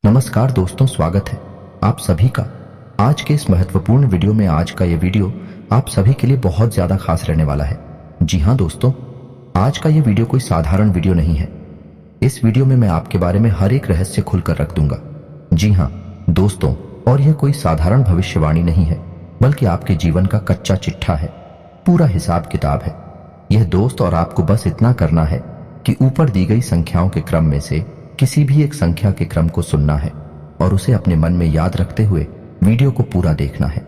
नमस्कार दोस्तों, स्वागत है आप सभी का आज के इस महत्वपूर्ण वीडियो में। आज का ये वीडियो आप सभी के लिए बहुत ज्यादा खास रहने वाला है। जी हाँ दोस्तों, आज का ये वीडियो कोई साधारण वीडियो नहीं है। इस वीडियो में मैं आपके बारे में हर एक रहस्य खुलकर रख दूंगा। जी हाँ दोस्तों, और यह कोई साधारण भविष्यवाणी नहीं है, बल्कि आपके जीवन का कच्चा चिट्ठा है, पूरा हिसाब किताब है। यह दोस्त और आपको बस इतना करना है कि ऊपर दी गई संख्याओं के क्रम में से किसी भी एक संख्या के क्रम को सुनना है और उसे अपने मन में याद रखते हुए वीडियो को पूरा देखना है।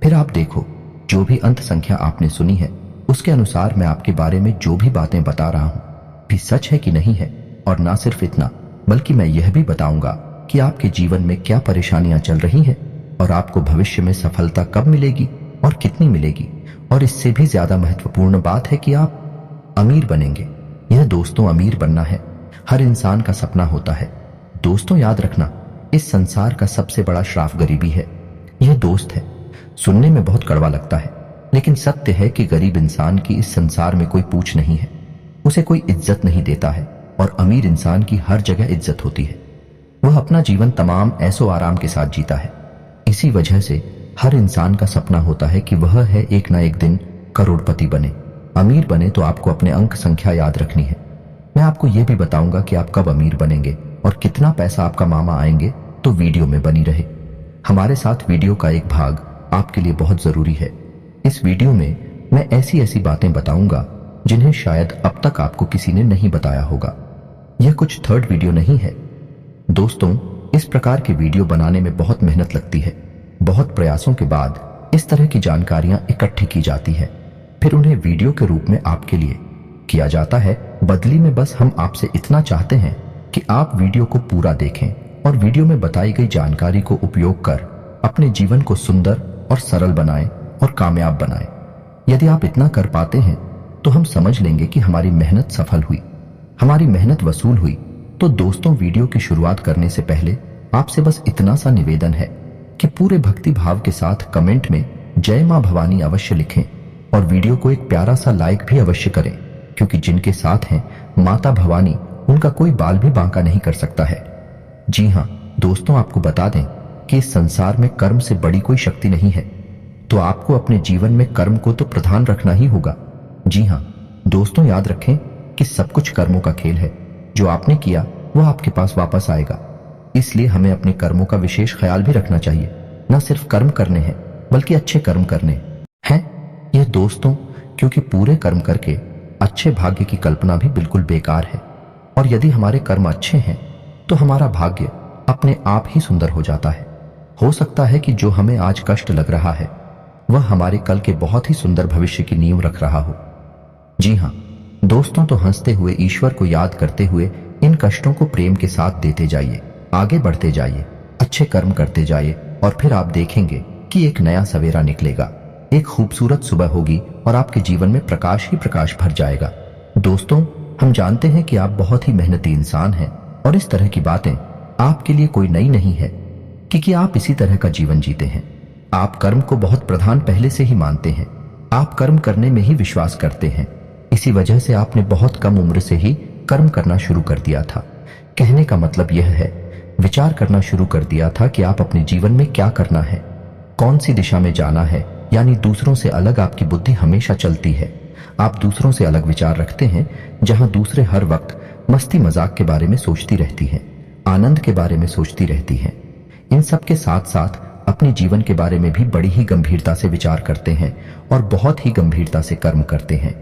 फिर आप देखो, जो भी अंत संख्या आपने सुनी है उसके अनुसार मैं आपके बारे में जो भी बातें बता रहा हूं भी सच है कि नहीं है। और ना सिर्फ इतना, बल्कि मैं यह भी बताऊंगा कि आपके जीवन में क्या परेशानियां चल रही हैं और आपको भविष्य में सफलता कब मिलेगी और कितनी मिलेगी। और इससे भी ज्यादा महत्वपूर्ण बात है कि आप अमीर बनेंगे। यह दोस्तों, अमीर बनना है हर इंसान का सपना होता है। दोस्तों याद रखना, इस संसार का सबसे बड़ा श्राप गरीबी है। यह दोस्त है, सुनने में बहुत कड़वा लगता है, लेकिन सत्य है कि गरीब इंसान की इस संसार में कोई पूछ नहीं है, उसे कोई इज्जत नहीं देता है। और अमीर इंसान की हर जगह इज्जत होती है। वह अपना जीवन तमाम ऐसो आराम के साथ जीता है। इसी वजह से हर इंसान का सपना होता है कि वह है एक ना एक दिन करोड़पति बने, अमीर बने। तो आपको अपने अंक संख्या याद रखनी है। मैं आपको यह भी बताऊंगा कि आप कब अमीर बनेंगे और कितना पैसा आपका मामा आएंगे। तो वीडियो में बनी रहे। हमारे साथ वीडियो का एक भाग आपके लिए बहुत जरूरी है। इस वीडियो में मैं ऐसी ऐसी बातें बताऊंगा जिन्हें शायद अब तक आपको किसी ने नहीं बताया होगा। यह कुछ थर्ड वीडियो नहीं है दोस्तों। इस प्रकार के वीडियो बनाने में बहुत मेहनत लगती है। बहुत प्रयासों के बाद इस तरह की जानकारियां इकट्ठी की जाती है, फिर उन्हें वीडियो के रूप में आपके लिए किया जाता है। बदली में बस हम आपसे इतना चाहते हैं कि आप वीडियो को पूरा देखें और वीडियो में बताई गई जानकारी को उपयोग कर अपने जीवन को सुंदर और सरल बनाएं और कामयाब बनाएं। यदि आप इतना कर पाते हैं तो हम समझ लेंगे कि हमारी मेहनत सफल हुई, हमारी मेहनत वसूल हुई। तो दोस्तों, वीडियो की शुरुआत करने से पहले आपसे बस इतना सा निवेदन है कि पूरे भक्ति भाव के साथ कमेंट में जय मां भवानी अवश्य लिखें और वीडियो को एक प्यारा सा लाइक भी अवश्य करें, क्योंकि जिनके साथ हैं माता भवानी, उनका कोई बाल भी बांका नहीं कर सकता है। जी हाँ दोस्तों, आपको बता दें कि इस संसार में कर्म से बड़ी कोई शक्ति नहीं है, तो आपको अपने जीवन में कर्म को तो प्रधान रखना ही होगा। जी हाँ दोस्तों, याद रखें कि सब कुछ कर्मों का खेल है। जो आपने किया वह आपके पास वापस आएगा। इसलिए हमें अपने कर्मों का विशेष ख्याल भी रखना चाहिए। न सिर्फ कर्म करने हैं, बल्कि अच्छे कर्म करने हैं। यह दोस्तों, क्योंकि पूरे कर्म करके अच्छे भाग्य की कल्पना भी बिल्कुल बेकार है। और यदि हमारे कर्म अच्छे हैं तो हमारा भाग्य अपने आप ही सुंदर हो जाता है। हो सकता है कि जो हमें आज कष्ट लग रहा है वह हमारे कल के बहुत ही सुंदर भविष्य की नींव रख रहा हो। जी हाँ दोस्तों, तो हंसते हुए, ईश्वर को याद करते हुए इन कष्टों को प्रेम के साथ देते जाइए, आगे बढ़ते जाइए, अच्छे कर्म करते जाइए और फिर आप देखेंगे कि एक नया सवेरा निकलेगा, एक खूबसूरत सुबह होगी और आपके जीवन में प्रकाश ही प्रकाश भर जाएगा। दोस्तों, हम जानते हैं कि आप बहुत ही मेहनती इंसान हैं और इस तरह की बातें आपके लिए कोई नई नहीं है, क्योंकि आप इसी तरह का जीवन जीते हैं। आप कर्म को बहुत प्रधान पहले से ही मानते हैं। आप कर्म करने में ही विश्वास करते हैं। इसी वजह से आपने बहुत कम उम्र से ही कर्म करना शुरू कर दिया था। कहने का मतलब यह है, विचार करना शुरू कर दिया था कि आप अपने जीवन में क्या करना है, कौन सी दिशा में जाना है। यानी दूसरों से अलग आपकी बुद्धि हमेशा चलती है। आप दूसरों से अलग विचार रखते हैं, जहां दूसरे हर वक्त मस्ती मजाक के बारे में सोचती रहती हैं, आनंद के बारे में सोचती रहती हैं। इन सब के साथ साथ अपने जीवन के बारे में भी बड़ी ही गंभीरता से विचार करते हैं और बहुत ही गंभीरता से कर्म करते हैं।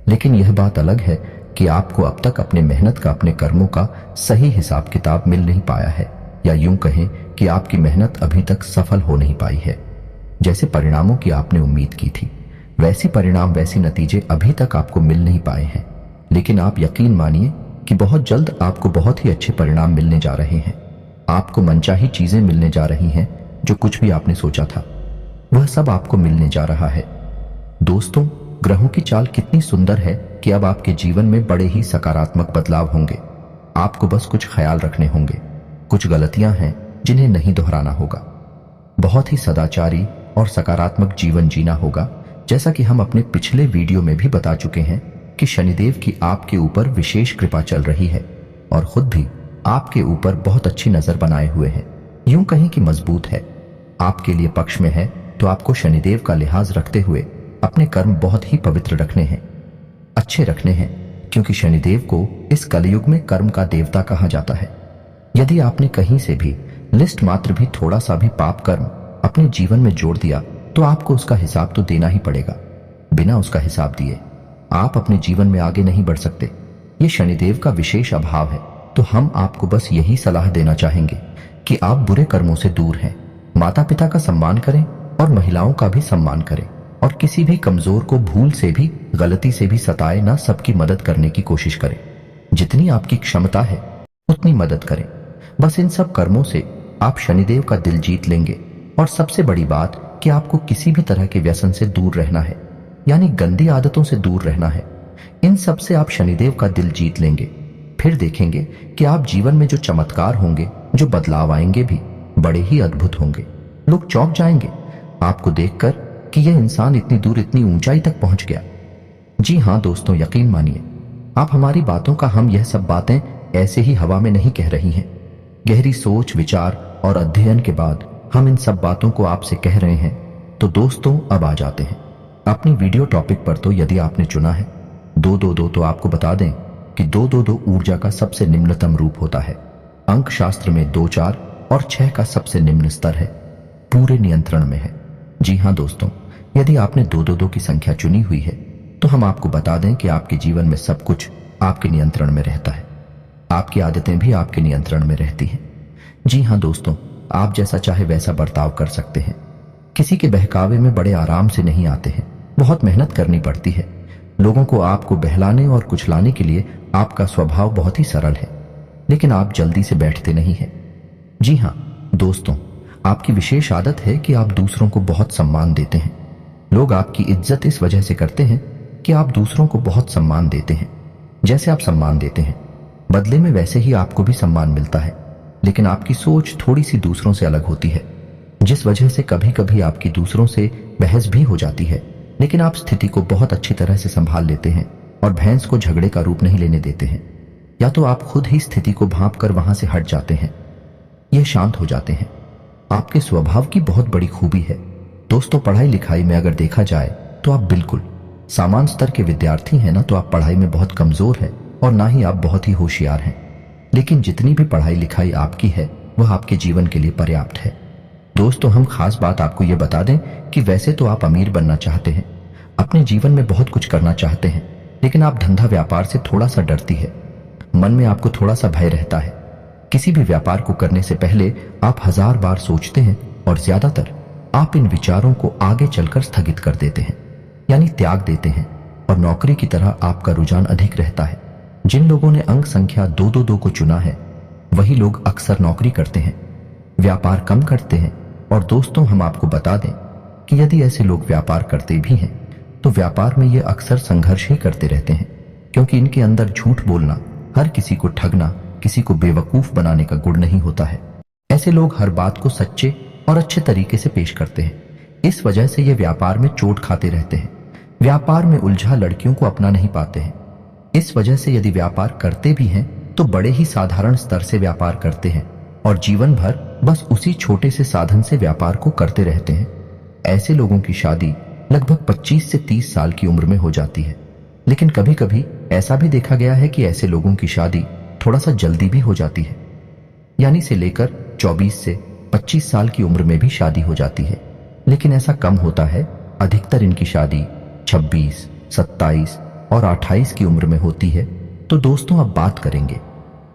लेकिन यह बात अलग है कि आपको अब तक अपने मेहनत का, अपने कर्मों का सही हिसाब किताब मिल नहीं पाया है, या यूं कहें कि आपकी मेहनत अभी तक सफल हो नहीं पाई है। जैसे परिणामों की आपने उम्मीद की थी, वैसी परिणाम, वैसी नतीजे अभी तक आपको मिल नहीं पाए हैं। लेकिन आप यकीन मानिए कि बहुत जल्द आपको बहुत ही अच्छे परिणाम मिलने जा रहे हैं। आपको मनचाही चीजें मिलने जा रही हैं। जो कुछ भी आपने सोचा था वह सब आपको मिलने जा रहा है। दोस्तों, ग्रहों की चाल कितनी सुंदर है कि अब आपके जीवन में बड़े ही सकारात्मक बदलाव होंगे। आपको बस कुछ ख्याल रखने होंगे। कुछ गलतियां हैं जिन्हें नहीं दोहराना होगा। बहुत ही सदाचारी और सकारात्मक जीवन जीना होगा। जैसा कि हम अपने पिछले वीडियो में भी बता चुके हैं कि शनिदेव की आपके ऊपर विशेष कृपा चल रही है और खुद भी आपके ऊपर बहुत अच्छी नजर बनाए हुए हैं, यूं कहें कि मजबूत है। आपके लिए पक्ष में है तो आपको शनिदेव का लिहाज रखते हुए अपने कर्म बहुत ही पवित्र रखने हैं, अच्छे रखने हैं, क्योंकि शनिदेव को इस कलयुग में कर्म का देवता कहा जाता है। यदि आपने कहीं से भी लिस्ट मात्र भी थोड़ा सा भी पाप कर्म अपने जीवन में जोड़ दिया तो आपको उसका हिसाब तो देना ही पड़ेगा। बिना उसका हिसाब दिए आप अपने जीवन में आगे नहीं बढ़ सकते। ये शनिदेव का विशेष अभाव है। तो हम आपको बस यही सलाह देना चाहेंगे कि आप बुरे कर्मों से दूर हैं, माता पिता का सम्मान करें और महिलाओं का भी सम्मान करें, और किसी भी कमजोर को भूल से भी गलती से भी सताए ना, सबकी मदद करने की कोशिश करें। जितनी आपकी क्षमता है उतनी मदद करें। बस इन सब कर्मों से आप शनिदेव का दिल जीत लेंगे। और सबसे बड़ी बात कि आपको किसी भी तरह के व्यसन से दूर रहना है, यानी गंदी आदतों से दूर रहना है। इन सब से आप शनिदेव का दिल जीत लेंगे। फिर देखेंगे कि आप जीवन में जो चमत्कार होंगे, जो बदलाव आएंगे भी बड़े ही अद्भुत होंगे। लोग चौंक जाएंगे आपको देखकर कि यह इंसान इतनी दूर इतनी ऊंचाई तक पहुंच गया। जी हाँ दोस्तों, यकीन मानिए आप हमारी बातों का, हम यह सब बातें ऐसे ही हवा में नहीं कह रही हैं। गहरी सोच विचार और अध्ययन के बाद हम इन सब बातों को आपसे कह रहे हैं। तो दोस्तों अब आ जाते हैं अपनी वीडियो टॉपिक पर। तो यदि आपने चुना है 222, तो आपको बता दें कि 222 ऊर्जा का सबसे निम्नतम रूप होता है। अंक शास्त्र में 2, 4 और 6 का सबसे निम्न स्तर है, पूरे नियंत्रण में है। जी हाँ दोस्तों, यदि आपने 222 की संख्या चुनी हुई है तो हम आपको बता दें कि आपके जीवन में सब कुछ आपके नियंत्रण में रहता है। आपकी आदतें भी आपके नियंत्रण में रहती हैं। जी हाँ दोस्तों, आप जैसा चाहे वैसा बर्ताव कर सकते हैं। किसी के बहकावे में बड़े आराम से नहीं आते हैं, बहुत मेहनत करनी पड़ती है। लोगों को आपको बहलाने और कुचलाने के लिए आपका स्वभाव बहुत ही सरल है, लेकिन आप जल्दी से बैठते नहीं हैं। जी हाँ दोस्तों, आपकी विशेष आदत है कि आप दूसरों को बहुत सम्मान देते हैं। लोग आपकी इज्जत इस वजह से करते हैं कि आप दूसरों को बहुत सम्मान देते हैं। जैसे आप सम्मान देते हैं, बदले में वैसे ही आपको भी सम्मान मिलता है। लेकिन आपकी सोच थोड़ी सी दूसरों से अलग होती है, जिस वजह से कभी कभी आपकी दूसरों से बहस भी हो जाती है। लेकिन आप स्थिति को बहुत अच्छी तरह से संभाल लेते हैं और भैंस को झगड़े का रूप नहीं लेने देते हैं। या तो आप खुद ही स्थिति को भांप कर वहां से हट जाते हैं, ये शांत हो जाते हैं। आपके स्वभाव की बहुत बड़ी खूबी है दोस्तों। पढ़ाई लिखाई में अगर देखा जाए तो आप बिल्कुल सामान्य स्तर के विद्यार्थी हैं ना, तो आप पढ़ाई में बहुत कमजोर हैं और ना ही आप बहुत ही होशियार हैं। लेकिन जितनी भी पढ़ाई लिखाई आपकी है वह आपके जीवन के लिए पर्याप्त है। दोस्तों हम खास बात आपको यह बता दें कि वैसे तो आप अमीर बनना चाहते हैं, अपने जीवन में बहुत कुछ करना चाहते हैं, लेकिन आप धंधा व्यापार से थोड़ा सा डरती है। मन में आपको थोड़ा सा भय रहता है। किसी भी व्यापार को करने से पहले आप 1000 बार सोचते हैं और ज्यादातर आप इन विचारों को आगे चलकर स्थगित कर देते हैं, यानी त्याग देते हैं। और नौकरी की तरह आपका रुझान अधिक रहता है। जिन लोगों ने अंक संख्या 222 को चुना है वही लोग अक्सर नौकरी करते हैं, व्यापार कम करते हैं। और दोस्तों हम आपको बता दें कि यदि ऐसे लोग व्यापार करते भी हैं तो व्यापार में ये अक्सर संघर्ष ही करते रहते हैं, क्योंकि इनके अंदर झूठ बोलना, हर किसी को ठगना, किसी को बेवकूफ बनाने का गुण नहीं होता है। ऐसे लोग हर बात को सच्चे और अच्छे तरीके से पेश करते हैं। इस वजह से ये व्यापार में चोट खाते रहते हैं। व्यापार में उलझा लड़कियों को अपना नहीं पाते हैं। इस वजह से यदि व्यापार करते भी हैं तो बड़े ही साधारण स्तर से व्यापार करते हैं और जीवन भर बस उसी छोटे से साधन से व्यापार को करते रहते हैं। ऐसे लोगों की शादी लगभग 25 से 30 साल की उम्र में हो जाती है। लेकिन कभी कभी ऐसा भी देखा गया है कि ऐसे लोगों की शादी थोड़ा सा जल्दी भी हो जाती है, यानी से लेकर 24 से 25 साल की उम्र में भी शादी हो जाती है। लेकिन ऐसा कम होता है, अधिकतर इनकी शादी 26, 27 और 28 की उम्र में होती है। तो दोस्तों अब बात करेंगे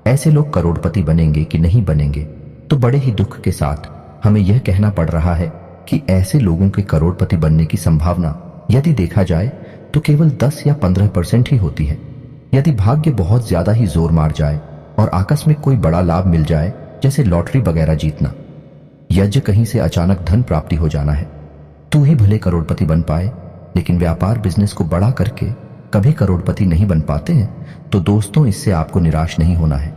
ऐसे लोग करोड़पति बनेंगे कि नहीं बनेंगे। तो बड़े ही दुख के साथ हमें यह कहना पड़ रहा है कि ऐसे लोगों के करोड़पति बनने की संभावना यदि देखा जाए तो केवल 10 या 15% ही होती है। यदि भाग्य बहुत ज्यादा ही जोर मार जाए और आकस्मिक कोई बड़ा लाभ मिल जाए, जैसे लॉटरी वगैरह जीतना, यज्ञ कहीं से अचानक धन प्राप्ति हो जाना है, तो ही भले करोड़पति बन पाए। लेकिन व्यापार बिजनेस को बड़ा करके कभी करोड़पति नहीं बन पाते हैं। तो दोस्तों इससे आपको निराश नहीं होना है।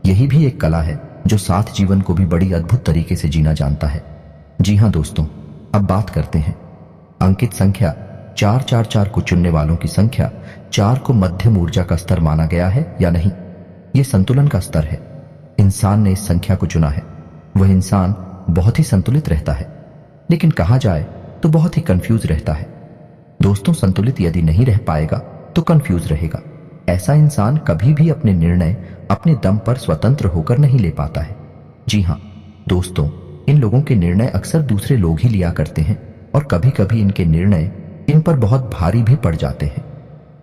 यही भी एक कला है जो साथ जीवन को भी बड़ी अद्भुत तरीके से जीना जानता है। जी हाँ दोस्तों, अब बात करते हैं अंकित संख्या 444 को चुनने वालों की संख्या 4 को मध्यम ऊर्जा का स्तर माना गया है या नहीं। ये संतुलन का स्तर है। इंसान ने इस संख्या को चुना है वह इंसान बहुत ही संतुलित रहता है, लेकिन कहा जाए तो बहुत ही कंफ्यूज रहता है। दोस्तों, संतुलित यदि नहीं रह पाएगा तो कंफ्यूज रहेगा। ऐसा इंसान कभी भी अपने निर्णय अपने दम पर स्वतंत्र होकर नहीं ले पाता है। जी हाँ दोस्तों, इन लोगों के निर्णय अक्सर दूसरे लोग ही लिया करते हैं और कभी कभी इनके निर्णय इन पर बहुत भारी भी पड़ जाते हैं।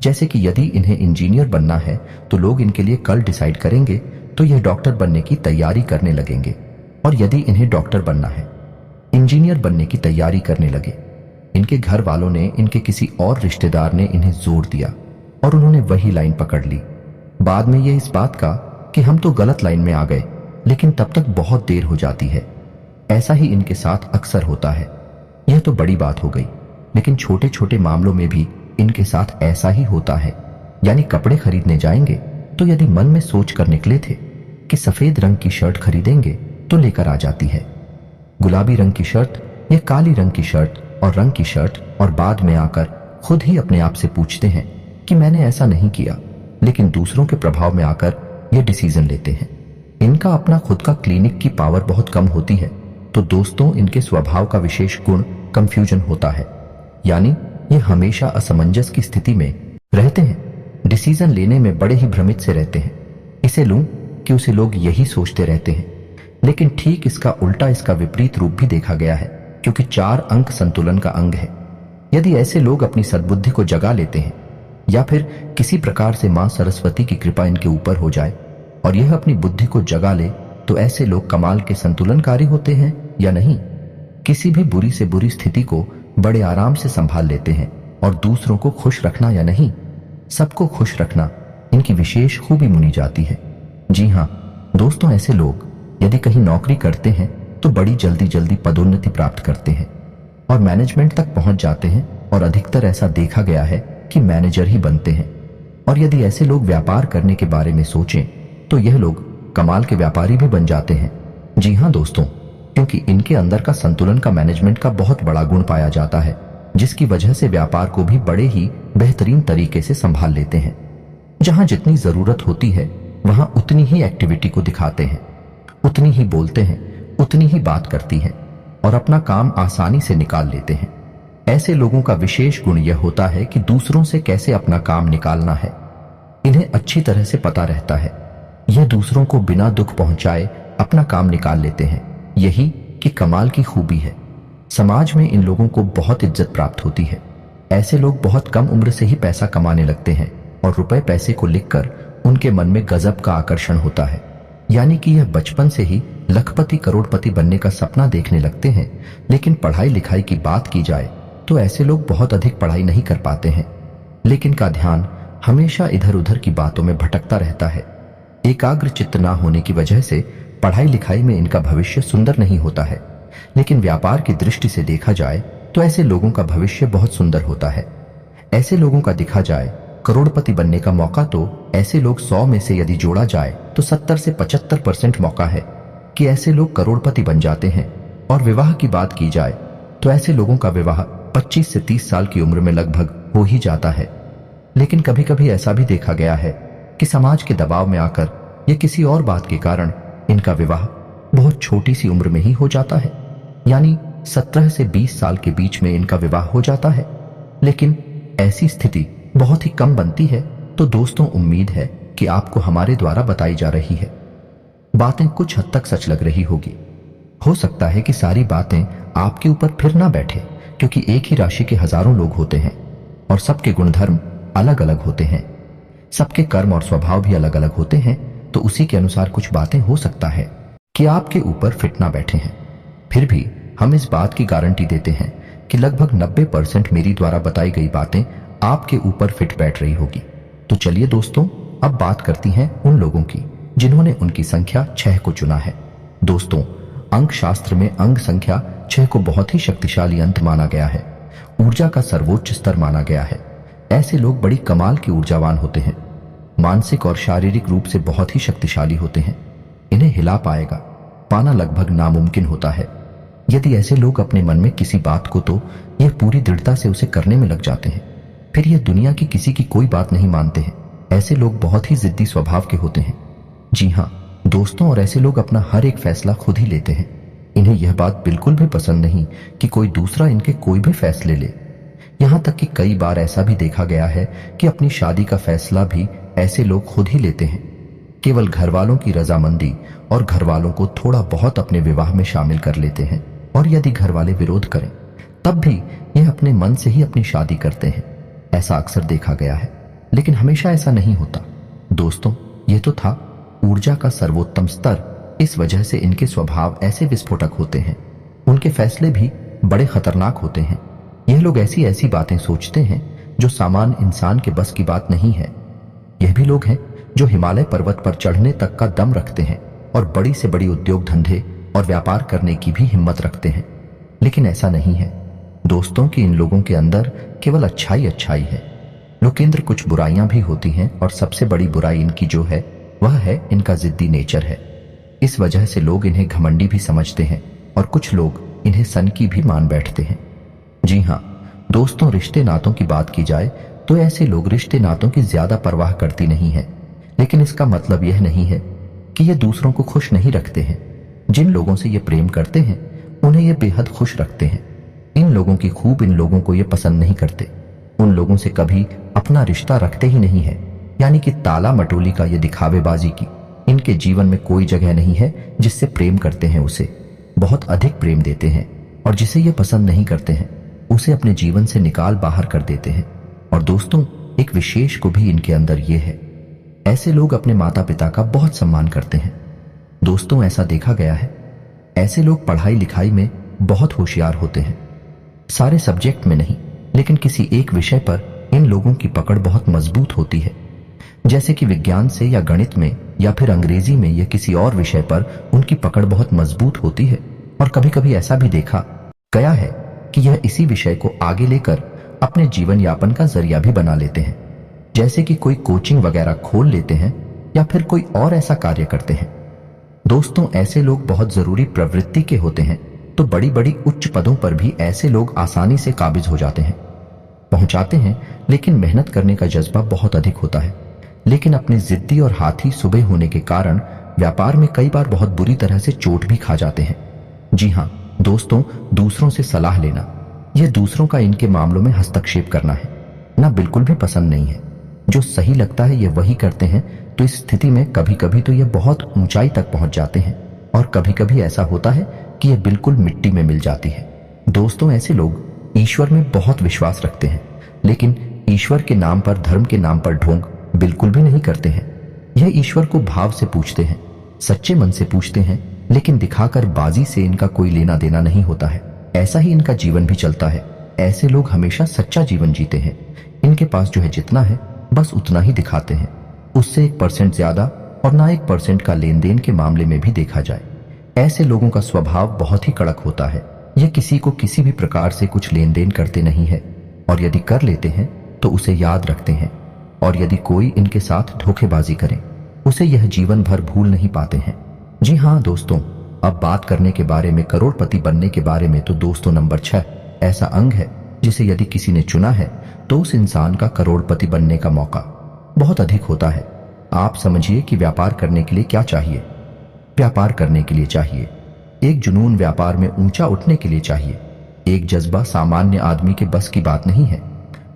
जैसे कि यदि इन्हें इंजीनियर बनना है तो लोग इनके लिए कल डिसाइड करेंगे तो यह डॉक्टर बनने की तैयारी करने लगेंगे, और यदि इन्हें डॉक्टर बनना है, इंजीनियर बनने की तैयारी करने लगे। इनके घर वालों ने, इनके किसी और रिश्तेदार ने इन्हें जोर दिया और उन्होंने वही लाइन पकड़ ली। बाद में ये इस बात का कि हम तो गलत लाइन में आ गए, लेकिन तब तक बहुत देर हो जाती है। ऐसा ही इनके साथ अक्सर होता है। यह तो बड़ी बात हो गई, लेकिन छोटे छोटे मामलों में भी इनके साथ ऐसा ही होता है। यानी कपड़े खरीदने जाएंगे तो यदि मन में सोच कर निकले थे कि सफेद रंग की शर्ट खरीदेंगे तो लेकर आ जाती है गुलाबी रंग की शर्ट या काली रंग की शर्ट और रंग की शर्ट, और बाद में आकर खुद ही अपने आप से पूछते हैं कि मैंने ऐसा नहीं किया, लेकिन दूसरों के प्रभाव में आकर ये डिसीजन लेते हैं। इनका अपना खुद का क्लिनिक की पावर बहुत कम होती है। तो दोस्तों, इनके स्वभाव का विशेष गुण कंफ्यूजन होता है, यानी ये हमेशा असमंजस की स्थिति में रहते हैं। डिसीजन लेने में बड़े ही भ्रमित से रहते हैं। इसे लूं कि उसे लोग यही सोचते रहते हैं, लेकिन ठीक इसका उल्टा, इसका विपरीत रूप भी देखा गया है, क्योंकि 4 अंक संतुलन का अंग है। यदि ऐसे लोग अपनी सद्बुद्धि को जगा लेते हैं या फिर किसी प्रकार से मां सरस्वती की कृपा इनके ऊपर हो जाए और यह अपनी बुद्धि को जगा ले, तो ऐसे लोग कमाल के संतुलनकारी होते हैं या नहीं। किसी भी बुरी से बुरी स्थिति को बड़े आराम से संभाल लेते हैं, और दूसरों को खुश रखना या नहीं, सबको खुश रखना इनकी विशेष खूबी मानी जाती है। जी हाँ दोस्तों, ऐसे लोग यदि कहीं नौकरी करते हैं तो बड़ी जल्दी जल्दी पदोन्नति प्राप्त करते हैं और मैनेजमेंट तक पहुंच जाते हैं, और अधिकतर ऐसा देखा गया है कि मैनेजर ही बनते हैं। और यदि ऐसे लोग व्यापार करने के बारे में सोचें तो यह लोग कमाल के व्यापारी भी बन जाते हैं। जी हाँ दोस्तों, क्योंकि इनके अंदर का संतुलन का मैनेजमेंट का बहुत बड़ा गुण पाया जाता है, जिसकी वजह से व्यापार को भी बड़े ही बेहतरीन तरीके से संभाल लेते हैं। जहां जितनी जरूरत होती है वहां उतनी ही एक्टिविटी को दिखाते हैं, उतनी ही बोलते हैं, उतनी ही बात करती हैं और अपना काम आसानी से निकाल लेते हैं। ऐसे लोगों का विशेष गुण यह होता है कि दूसरों से कैसे अपना काम निकालना है इन्हें अच्छी तरह से पता रहता है। यह दूसरों को बिना दुख पहुंचाए अपना काम निकाल लेते हैं। यही कि कमाल की खूबी है। समाज में इन लोगों को बहुत इज्जत प्राप्त होती है। ऐसे लोग बहुत कम उम्र से ही पैसा कमाने लगते हैं और रुपए पैसे को लिखकर उनके मन में गजब का आकर्षण होता है। यानी कि यह बचपन से ही लखपति करोड़पति बनने का सपना देखने लगते हैं। लेकिन पढ़ाई लिखाई की बात की जाए तो ऐसे लोग बहुत अधिक पढ़ाई नहीं कर पाते हैं, लेकिन का ध्यान हमेशा इधर उधर की बातों में भटकता रहता है। एकाग्र चित्त ना होने की वजह से पढ़ाई लिखाई में इनका भविष्य सुंदर नहीं होता है, लेकिन व्यापार की दृष्टि से देखा जाए तो ऐसे लोगों का भविष्य बहुत सुंदर होता है। ऐसे लोगों का दिखा जाए करोड़पति बनने का मौका तो ऐसे लोग 100 में से यदि जोड़ा जाए तो 70 से 75% मौका है कि ऐसे लोग करोड़पति बन जाते हैं। और विवाह की बात की जाए तो ऐसे लोगों का विवाह 25 से 30 साल की उम्र में लगभग हो ही जाता है। लेकिन कभी कभी ऐसा भी देखा गया है कि समाज के दबाव में आकर या किसी और बात के कारण इनका विवाह बहुत छोटी सी उम्र में ही हो जाता है, यानी 17 से 20 साल के बीच में इनका विवाह हो जाता है। लेकिन ऐसी स्थिति बहुत ही कम बनती है। तो दोस्तों, उम्मीद है कि आपको हमारे द्वारा बताई जा रही है बातें कुछ हद तक सच लग रही होगी। हो सकता है कि सारी बातें आपके ऊपर फिर ना बैठे, क्योंकि एक ही राशि के हजारों लोग होते हैं और सबके गुणधर्म अलग अलग होते हैं, सबके कर्म और स्वभाव भी अलग अलग होते हैं। तो उसी के अनुसार कुछ बातें हो सकता है कि आपके ऊपर फिट ना बैठे हैं। फिर भी हम इस बात की गारंटी देते हैं कि लगभग 90% मेरी द्वारा बताई गई बातें आपके ऊपर फिट बैठ रही होगी। तो चलिए दोस्तों, अब बात करती हैं उन लोगों की जिन्होंने उनकी संख्या 6 को चुना है। दोस्तों, अंक शास्त्र में अंक संख्या 6 को बहुत ही शक्तिशाली अंक माना गया है, ऊर्जा का सर्वोच्च स्तर माना गया है। ऐसे लोग बड़ी कमाल के ऊर्जावान होते हैं, मानसिक और शारीरिक रूप से बहुत ही शक्तिशाली होते हैं। इन्हें हिला पाना लगभग नामुमकिन होता है। यदि ऐसे लोग अपने मन में किसी बात को तो यह पूरी दृढ़ता से उसे करने में लग जाते हैं, फिर यह दुनिया की किसी की कोई बात नहीं मानते हैं। ऐसे लोग बहुत ही जिद्दी स्वभाव के होते हैं। जी हाँ, दोस्तों, और ऐसे लोग अपना हर एक फैसला खुद ही लेते हैं। इन्हें यह बात बिल्कुल भी पसंद नहीं कि कोई दूसरा इनके कोई भी फैसले ले। यहाँ तक कि कई बार ऐसा भी देखा गया है कि अपनी शादी का फैसला भी ऐसे लोग खुद ही लेते हैं। केवल घर वालों की रजामंदी और घर वालों को थोड़ा बहुत अपने विवाह में शामिल कर लेते हैं, और यदि घर वाले विरोध करें तब भी यह अपने मन से ही अपनी शादी करते हैं। ऐसा अक्सर देखा गया है, लेकिन हमेशा ऐसा नहीं होता। दोस्तों, यह तो था ऊर्जा का सर्वोत्तम स्तर। इस वजह से इनके स्वभाव ऐसे विस्फोटक होते हैं। उनके फैसले भी बड़े खतरनाक होते हैं। यह लोग ऐसी ऐसी बातें सोचते हैं जो सामान्य इंसान के बस की बात नहीं है। यह भी लोग हैं जो हिमालय पर्वत पर चढ़ने तक का दम रखते हैं और बड़ी से बड़ी उद्योग धंधे और व्यापार करने की भी हिम्मत रखते हैं। लेकिन ऐसा नहीं है दोस्तों कि इन लोगों के अंदर केवल अच्छाई अच्छाई है। लोकेंद्र, कुछ बुराइयां भी होती हैं, और सबसे बड़ी बुराई इनकी जो है वह है इनका जिद्दी नेचर है। इस वजह से लोग इन्हें घमंडी भी समझते हैं और कुछ लोग इन्हें सनकी भी मान बैठते हैं। जी हाँ दोस्तों, रिश्ते नातों की बात की जाए तो ऐसे लोग रिश्ते नातों की ज्यादा परवाह करती नहीं है। लेकिन इसका मतलब यह नहीं है कि ये दूसरों को खुश नहीं रखते हैं। जिन लोगों से ये प्रेम करते हैं उन्हें ये बेहद खुश रखते हैं। इन लोगों की खूब इन लोगों को ये पसंद नहीं करते। उन लोगों से कभी अपना रिश्ता रखते ही नहीं है। यानी कि ताला मटोली का ये दिखावेबाजी की इनके जीवन में कोई जगह नहीं है। जिससे प्रेम करते हैं उसे बहुत अधिक प्रेम देते हैं, और जिसे ये पसंद नहीं करते हैं उसे अपने जीवन से निकाल बाहर कर देते हैं। और दोस्तों, एक विशेष को भी इनके अंदर ये है, ऐसे लोग अपने माता पिता का बहुत सम्मान करते हैं। दोस्तों, ऐसा देखा गया है ऐसे लोग पढ़ाई लिखाई में बहुत होशियार होते हैं। सारे सब्जेक्ट में नहीं, लेकिन किसी एक विषय पर इन लोगों की पकड़ बहुत मजबूत होती है। जैसे कि विज्ञान से या गणित में या फिर अंग्रेजी में या किसी और विषय पर उनकी पकड़ बहुत मजबूत होती है। और कभी कभी ऐसा भी देखा गया है कि यह इसी विषय को आगे लेकर अपने जीवन यापन का जरिया भी बना लेते हैं। जैसे कि कोई कोचिंग वगैरह खोल लेते हैं या फिर कोई और ऐसा कार्य करते हैं। दोस्तों, ऐसे लोग बहुत जरूरी प्रवृत्ति के होते हैं, तो बड़ी बड़ी उच्च पदों पर भी ऐसे लोग आसानी से काबिज हो जाते हैं, पहुंचाते हैं। लेकिन मेहनत करने का जज्बा बहुत अधिक होता है। लेकिन अपने जिद्दी और हाथी सुबह होने के कारण व्यापार में कई बार बहुत बुरी तरह से चोट भी खा जाते हैं। जी हाँ दोस्तों, दूसरों से सलाह लेना, यह दूसरों का इनके मामलों में हस्तक्षेप करना है ना, बिल्कुल भी पसंद नहीं है। जो सही लगता है ये वही करते हैं। तो इस स्थिति में कभी कभी तो ये बहुत ऊंचाई तक पहुंच जाते हैं, और कभी कभी ऐसा होता है कि ये बिल्कुल मिट्टी में मिल जाती है। दोस्तों, ऐसे लोग ईश्वर में बहुत विश्वास रखते हैं, लेकिन ईश्वर के नाम पर, धर्म के नाम पर ढोंग बिल्कुल भी नहीं करते हैं। यह ईश्वर को भाव से पूछते हैं, सच्चे मन से पूछते हैं, लेकिन दिखाकर बाजी से इनका कोई लेना देना नहीं होता है। ऐसा ही इनका जीवन भी चलता है। ऐसे लोग हमेशा सच्चा जीवन जीते हैं। इनके पास जो है जितना है बस उतना ही दिखाते हैं, उससे 1% ज्यादा और ना 1% का लेन देन के मामले में भी देखा जाए। ऐसे लोगों का स्वभाव बहुत ही कड़क होता है। यह किसी को किसी भी प्रकार से कुछ लेन देन करते नहीं है, और यदि कर लेते हैं तो उसे याद रखते हैं। और यदि कोई इनके साथ धोखेबाजी करे उसे यह जीवन भर भूल नहीं पाते हैं। जी हाँ दोस्तों, अब बात करने के बारे में करोड़पति बनने के बारे में, तो दोस्तों नंबर 6 ऐसा अंग है जिसे यदि किसी ने चुना है तो उस इंसान का करोड़पति बनने का मौका बहुत अधिक होता है। आप समझिए कि व्यापार करने के लिए क्या चाहिए। व्यापार करने के लिए चाहिए एक जुनून, व्यापार में ऊंचा उठने के लिए चाहिए एक जज्बा। सामान्य आदमी के बस की बात नहीं है।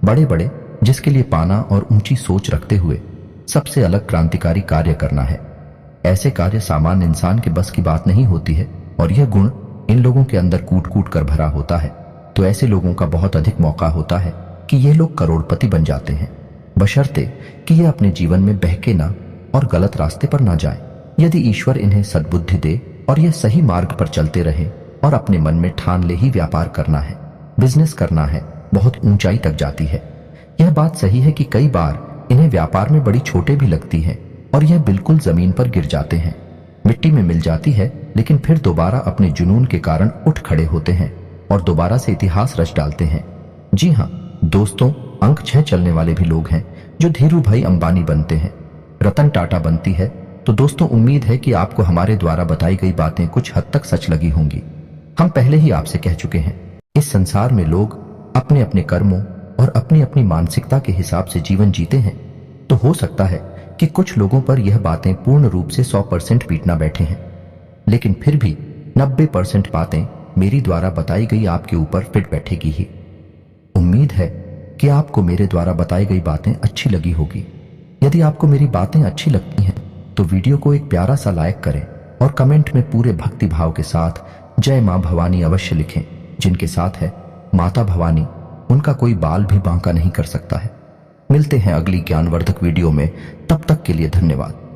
बड़े बड़े जिसके लिए पाना और ऊंची सोच रखते हुए सबसे अलग क्रांतिकारी कार्य करना है। ऐसे कार्य सामान्य इंसान के बस की बात नहीं होती है, और यह गुण इन लोगों के अंदर कूट कूट कर भरा होता है। तो ऐसे लोगों का बहुत अधिक मौका होता है कि ये लोग करोड़पति बन जाते हैं, बशर्ते कि ये अपने जीवन में बहके ना और गलत रास्ते पर ना जाए। यदि ईश्वर इन्हें सद्बुद्धि दे और यह सही मार्ग पर चलते रहे और अपने मन में ठान ले ही व्यापार करना है, बिजनेस करना है, बहुत ऊंचाई तक जाती है। यह बात सही है कि कई बार इन्हें व्यापार में बड़ी चोटें भी लगती हैं और यह बिल्कुल जमीन पर गिर जाते हैं, मिट्टी में मिल जाती है, लेकिन फिर दोबारा अपने जुनून के कारण उठ खड़े होते हैं और दोबारा से इतिहास रच डालते हैं। जी हाँ दोस्तों, अंक 6 चलने वाले भी लोग हैं जो धीरू भाई अंबानी बनते हैं, रतन टाटा बनती है। तो दोस्तों, उम्मीद है कि आपको हमारे द्वारा बताई गई बातें कुछ हद तक सच लगी होंगी। हम पहले ही आपसे कह चुके हैं, इस संसार में लोग अपने अपने कर्मों और अपनी अपनी मानसिकता के हिसाब से जीवन जीते हैं। तो हो सकता है कि कुछ लोगों पर यह बातें पूर्ण रूप से 100% बीतना बैठे हैं, लेकिन फिर भी 90% बातें मेरी द्वारा बताई गई आपके ऊपर फिट बैठेगी ही। उम्मीद है कि आपको मेरे द्वारा बताई गई बातें अच्छी लगी होगी। यदि आपको मेरी बातें अच्छी लगती हैं तो वीडियो को एक प्यारा सा लाइक करें और कमेंट में पूरे भक्ति भाव के साथ जय मां भवानी अवश्य लिखें। जिनके साथ है माता भवानी, उनका कोई बाल भी बांका नहीं कर सकता है। मिलते हैं अगली ज्ञानवर्धक वीडियो में, तब तक के लिए धन्यवाद।